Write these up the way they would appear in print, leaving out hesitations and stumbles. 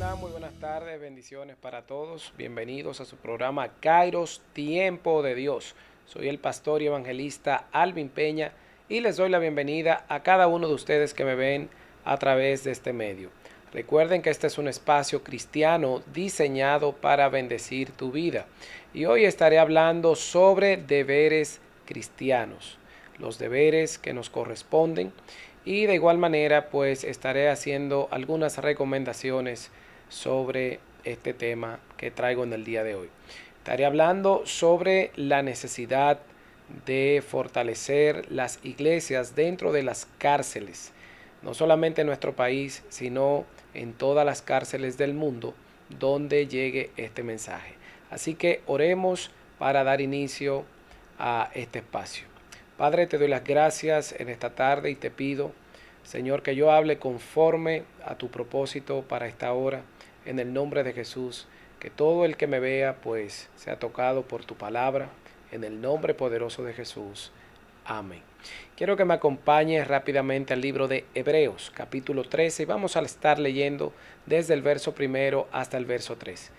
están? Muy buenas tardes, bendiciones para todos. Bienvenidos a su programa Kairos, Tiempo de Dios. Soy el pastor y evangelista Alvin Peña y les doy la bienvenida a cada uno de ustedes que me ven a través de este medio. Recuerden que este es un espacio cristiano diseñado para bendecir tu vida. Y hoy estaré hablando sobre deberes cristianos, los deberes que nos corresponden. Y de igual manera, pues estaré haciendo algunas recomendaciones sobre este tema que traigo en el día de hoy. Estaré hablando sobre la necesidad de fortalecer las iglesias dentro de las cárceles, no solamente en nuestro país, sino en todas las cárceles del mundo donde llegue este mensaje. Así que oremos para dar inicio a este espacio. Padre, te doy las gracias en esta tarde y te pido, Señor, que yo hable conforme a tu propósito para esta hora, en el nombre de Jesús, que todo el que me vea, pues, sea tocado por tu palabra, en el nombre poderoso de Jesús. Amén. Quiero que me acompañes rápidamente al libro de Hebreos, capítulo 13, y vamos a estar leyendo desde el verso primero hasta el verso 3.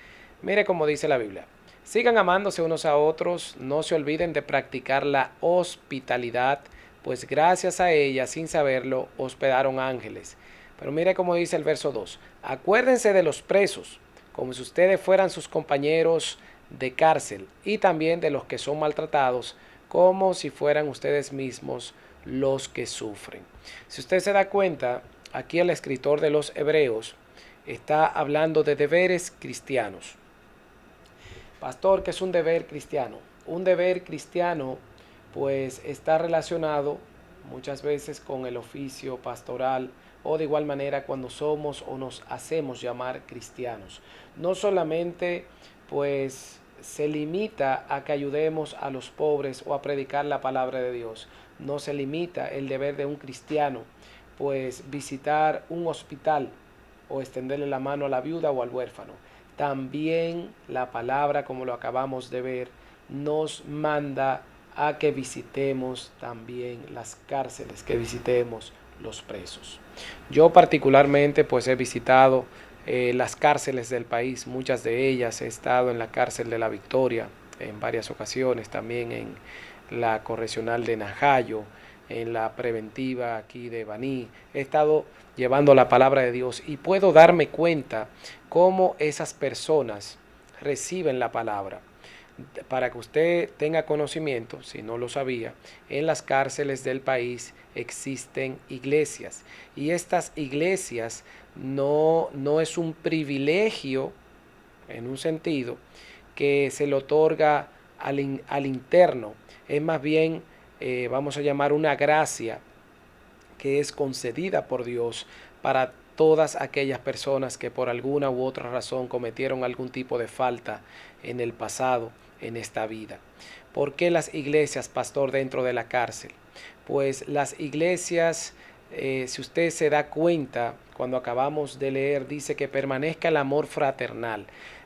Mire cómo dice la Biblia. Sigan amándose unos a otros, no se olviden de practicar la hospitalidad, pues gracias a ella, sin saberlo, hospedaron ángeles. Pero mire cómo dice el verso 2. Acuérdense de los presos, como si ustedes fueran sus compañeros de cárcel, y también de los que son maltratados, como si fueran ustedes mismos los que sufren. Si usted se da cuenta, aquí el escritor de los Hebreos está hablando de deberes cristianos. Pastor, ¿qué es un deber cristiano? Un deber cristiano pues está relacionado muchas veces con el oficio pastoral o de igual manera cuando somos o nos hacemos llamar cristianos. No solamente pues se limita a que ayudemos a los pobres o a predicar la palabra de Dios. No se limita el deber de un cristiano pues visitar un hospital o extenderle la mano a la viuda o al huérfano. También la palabra, como lo acabamos de ver, nos manda a que visitemos también las cárceles, que visitemos los presos. Yo particularmente pues he visitado las cárceles del país, muchas de ellas. He estado en la cárcel de la Victoria en varias ocasiones, también en la correccional de Najayo, en la preventiva aquí de Baní. He estado llevando la palabra de Dios y puedo darme cuenta cómo esas personas reciben la palabra. Para que usted tenga conocimiento, si no lo sabía, en las cárceles del país existen iglesias y estas iglesias no es un privilegio en un sentido que se le otorga al interno, es más bien, vamos a llamar una gracia que es concedida por Dios para todas aquellas personas que por alguna u otra razón cometieron algún tipo de falta en el pasado, en esta vida. ¿Por qué las iglesias, pastor, dentro de la cárcel? Pues las iglesias, si usted se da cuenta, cuando acabamos de leer, dice que permanezca el amor fraternal.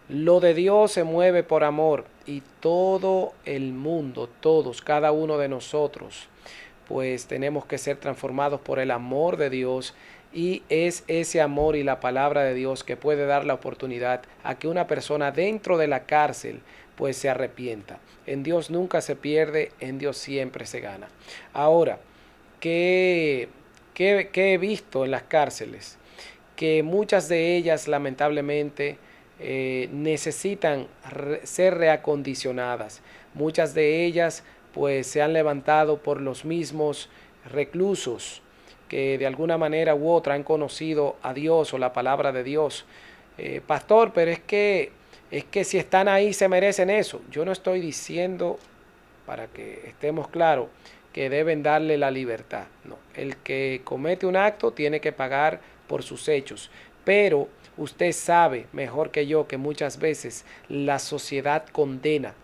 Lo de Dios se mueve por amor y todo el mundo, todos, cada uno de nosotros, pues tenemos que ser transformados por el amor de Dios, y es ese amor y la palabra de Dios que puede dar la oportunidad a que una persona dentro de la cárcel pues se arrepienta. En Dios nunca se pierde, en Dios siempre se gana. Ahora, ¿qué he visto en las cárceles? Que muchas de ellas lamentablemente necesitan ser reacondicionadas. Muchas de ellas pues se han levantado por los mismos reclusos que de alguna manera u otra han conocido a Dios o la palabra de Dios. Pastor, pero es que si están ahí se merecen eso. Yo no estoy diciendo, para que estemos claros, que deben darle la libertad. No, el que comete un acto tiene que pagar por sus hechos. Pero usted sabe mejor que yo que muchas veces la sociedad condena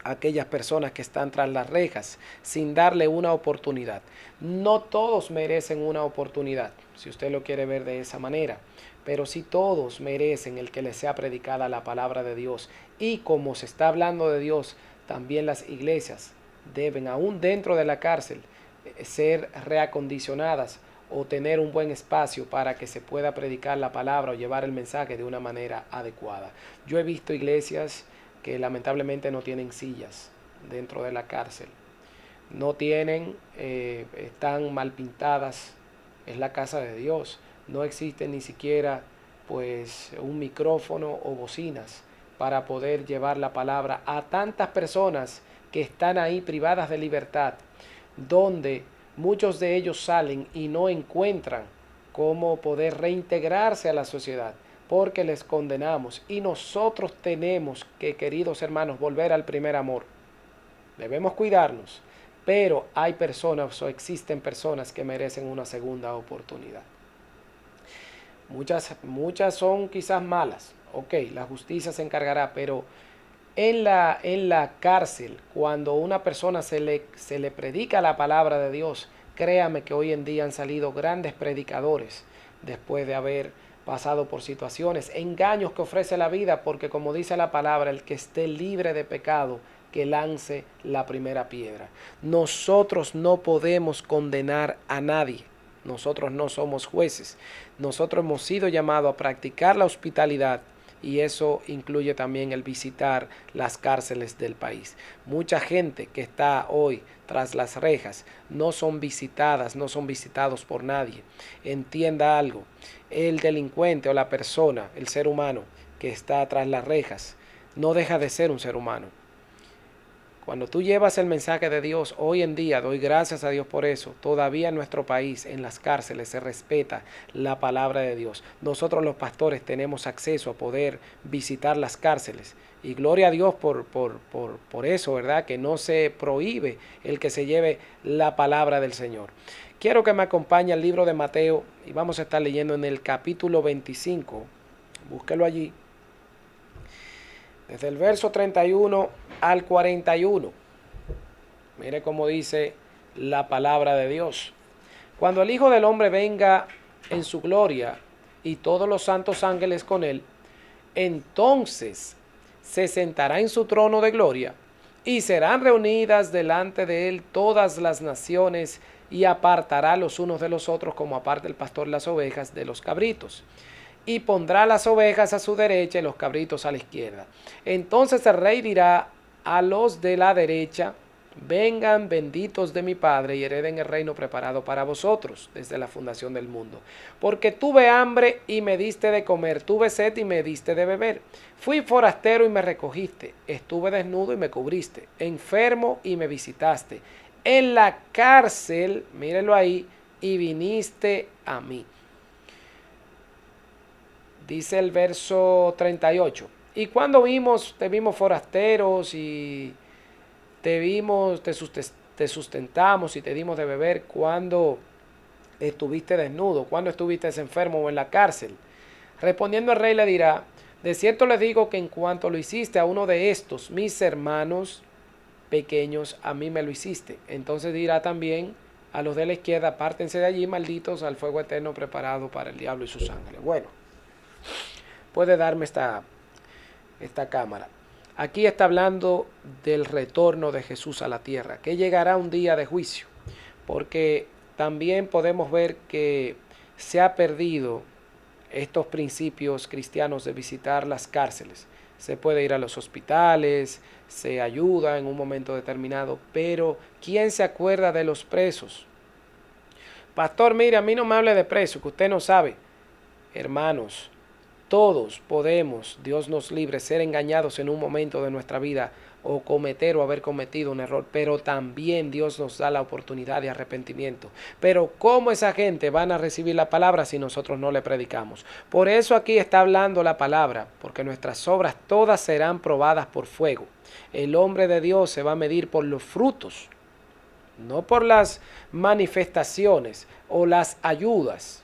a aquellas personas que están tras las rejas sin darle una oportunidad. No todos merecen una oportunidad, si usted lo quiere ver de esa manera, pero sí todos merecen el que les sea predicada la palabra de Dios. Y como se está hablando de Dios, también las iglesias deben, aún dentro de la cárcel, ser reacondicionadas o tener un buen espacio para que se pueda predicar la palabra o llevar el mensaje de una manera adecuada. Yo he visto iglesias que lamentablemente no tienen sillas dentro de la cárcel. No tienen, están mal pintadas, es la casa de Dios. No existe ni siquiera pues un micrófono o bocinas para poder llevar la palabra a tantas personas que están ahí privadas de libertad, donde muchos de ellos salen y no encuentran cómo poder reintegrarse a la sociedad, porque les condenamos. Y nosotros tenemos que, queridos hermanos, volver al primer amor. Debemos cuidarnos, pero hay personas o existen personas que merecen una segunda oportunidad. Muchas son quizás malas. Ok, la justicia se encargará, pero en la cárcel, cuando una persona se le predica la palabra de Dios, créame que hoy en día han salido grandes predicadores después de haber pasado por situaciones, engaños que ofrece la vida, porque como dice la palabra, el que esté libre de pecado, que lance la primera piedra. Nosotros no podemos condenar a nadie. Nosotros no somos jueces. Nosotros hemos sido llamados a practicar la hospitalidad, y eso incluye también el visitar las cárceles del país. Mucha gente que está hoy tras las rejas no son visitadas, no son visitados por nadie. Entienda algo, el delincuente o la persona, el ser humano que está tras las rejas, no deja de ser un ser humano. Cuando tú llevas el mensaje de Dios, hoy en día, doy gracias a Dios por eso, todavía en nuestro país, en las cárceles, se respeta la palabra de Dios. Nosotros los pastores tenemos acceso a poder visitar las cárceles. Y gloria a Dios por eso, ¿verdad? Que no se prohíbe el que se lleve la palabra del Señor. Quiero que me acompañe al libro de Mateo y vamos a estar leyendo en el capítulo 25. Búsquelo allí. Desde el verso 31 al 41. Mire cómo dice la palabra de Dios. Cuando el Hijo del Hombre venga en su gloria y todos los santos ángeles con él, entonces se sentará en su trono de gloria y serán reunidas delante de él todas las naciones y apartará los unos de los otros como aparta el pastor las ovejas de los cabritos. Y pondrá las ovejas a su derecha y los cabritos a la izquierda. Entonces el rey dirá a los de la derecha: vengan benditos de mi Padre y hereden el reino preparado para vosotros desde la fundación del mundo. Porque tuve hambre y me diste de comer, tuve sed y me diste de beber. Fui forastero y me recogiste, estuve desnudo y me cubriste, enfermo y me visitaste, en la cárcel, mírenlo ahí, y viniste a mí. Dice el verso 38. Y cuando te vimos forasteros y te sustentamos y te dimos de beber, cuando estuviste desnudo, cuando estuviste enfermo o en la cárcel. Respondiendo el rey le dirá: de cierto les digo que en cuanto lo hiciste a uno de estos, mis hermanos pequeños, a mí me lo hiciste. Entonces dirá también a los de la izquierda: apártense de allí, malditos, al fuego eterno preparado para el diablo y sus ángeles. Bueno, puede darme esta cámara. Aquí está hablando del retorno de Jesús a la tierra, que llegará un día de juicio, porque también podemos ver que se ha perdido estos principios cristianos de visitar las cárceles. Se puede ir a los hospitales, se ayuda en un momento determinado, pero ¿quién se acuerda de los presos? Pastor, mire, a mí no me hable de presos, que usted no sabe. Hermanos, todos podemos, Dios nos libre, ser engañados en un momento de nuestra vida o cometer o haber cometido un error, pero también Dios nos da la oportunidad de arrepentimiento. Pero ¿cómo esa gente van a recibir la palabra si nosotros no le predicamos? Por eso aquí está hablando la palabra, porque nuestras obras todas serán probadas por fuego. El hombre de Dios se va a medir por los frutos, no por las manifestaciones o las ayudas.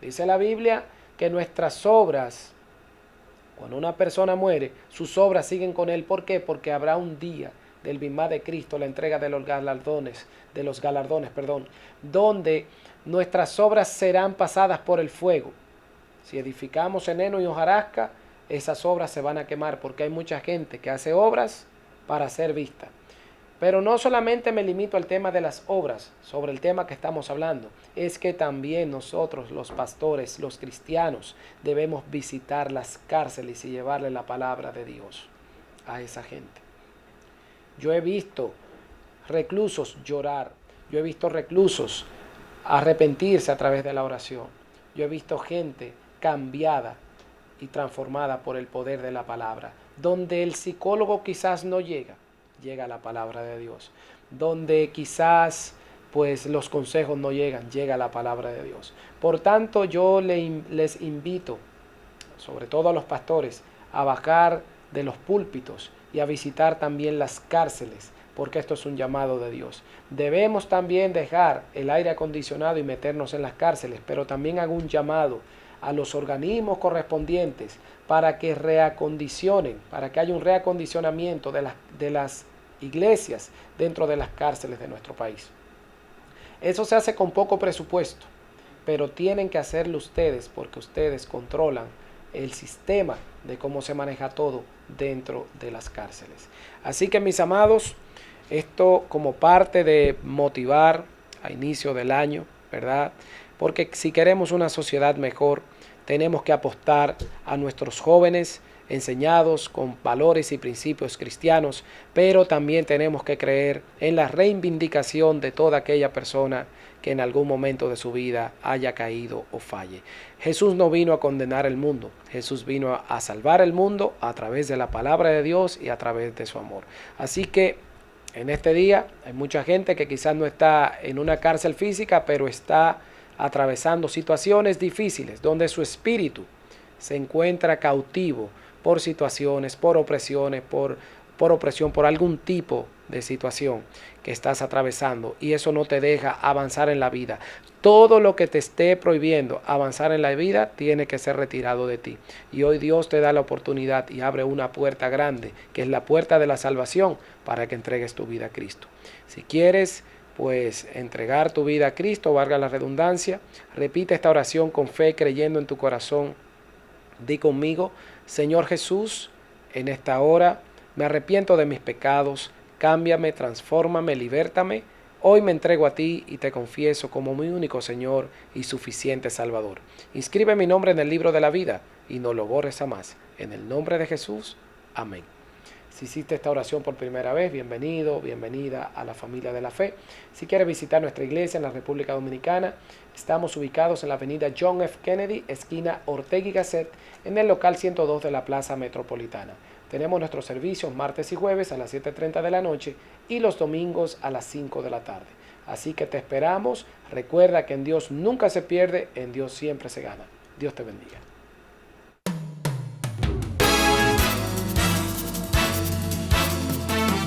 Dice la Biblia que nuestras obras, cuando una persona muere, sus obras siguen con él. ¿Por qué? Porque habrá un día del bimá de Cristo, la entrega de los galardones, donde nuestras obras serán pasadas por el fuego. Si edificamos en heno y hojarasca, esas obras se van a quemar, porque hay mucha gente que hace obras para ser vista. Pero no solamente me limito al tema de las obras, sobre el tema que estamos hablando, es que también nosotros, los pastores, los cristianos, debemos visitar las cárceles y llevarle la palabra de Dios a esa gente. Yo he visto reclusos llorar, yo he visto reclusos arrepentirse a través de la oración, yo he visto gente cambiada y transformada por el poder de la palabra, donde el psicólogo quizás no llega la palabra de Dios. Donde quizás pues los consejos no llegan, llega la palabra de Dios. Por tanto, yo les invito, sobre todo a los pastores, a bajar de los púlpitos y a visitar también las cárceles, porque esto es un llamado de Dios. Debemos también dejar el aire acondicionado y meternos en las cárceles, pero también hago un llamado a los organismos correspondientes para que reacondicionen, para que haya un reacondicionamiento de las iglesias dentro de las cárceles de nuestro país. Eso se hace con poco presupuesto, pero tienen que hacerlo ustedes porque ustedes controlan el sistema de cómo se maneja todo dentro de las cárceles. Así que mis amados, esto como parte de motivar a inicio del año, ¿verdad? Porque si queremos una sociedad mejor, tenemos que apostar a nuestros jóvenes enseñados con valores y principios cristianos, pero también tenemos que creer en la reivindicación de toda aquella persona que en algún momento de su vida haya caído o falle. Jesús no vino a condenar el mundo, Jesús vino a salvar el mundo a través de la palabra de Dios y a través de su amor. Así que en este día hay mucha gente que quizás no está en una cárcel física, pero está atravesando situaciones difíciles donde su espíritu se encuentra cautivo por situaciones, por opresiones, por opresión, por algún tipo de situación que estás atravesando y eso no te deja avanzar en la vida. Todo lo que te esté prohibiendo avanzar en la vida tiene que ser retirado de ti. Y hoy Dios te da la oportunidad y abre una puerta grande, que es la puerta de la salvación, para que entregues tu vida a Cristo. Si quieres pues entregar tu vida a Cristo, valga la redundancia, repite esta oración con fe, creyendo en tu corazón. Di conmigo: Señor Jesús, en esta hora me arrepiento de mis pecados, cámbiame, transfórmame, libértame. Hoy me entrego a ti y te confieso como mi único Señor y suficiente Salvador. Inscribe mi nombre en el libro de la vida y no lo borres jamás. En el nombre de Jesús, amén. Si hiciste esta oración por primera vez, bienvenido, bienvenida a la familia de la fe. Si quieres visitar nuestra iglesia en la República Dominicana, estamos ubicados en la avenida John F. Kennedy, esquina Ortega y Gasset, en el local 102 de la Plaza Metropolitana. Tenemos nuestros servicios martes y jueves a las 7:30 de la noche y los domingos a las 5 de la tarde. Así que te esperamos. Recuerda que en Dios nunca se pierde, en Dios siempre se gana. Dios te bendiga.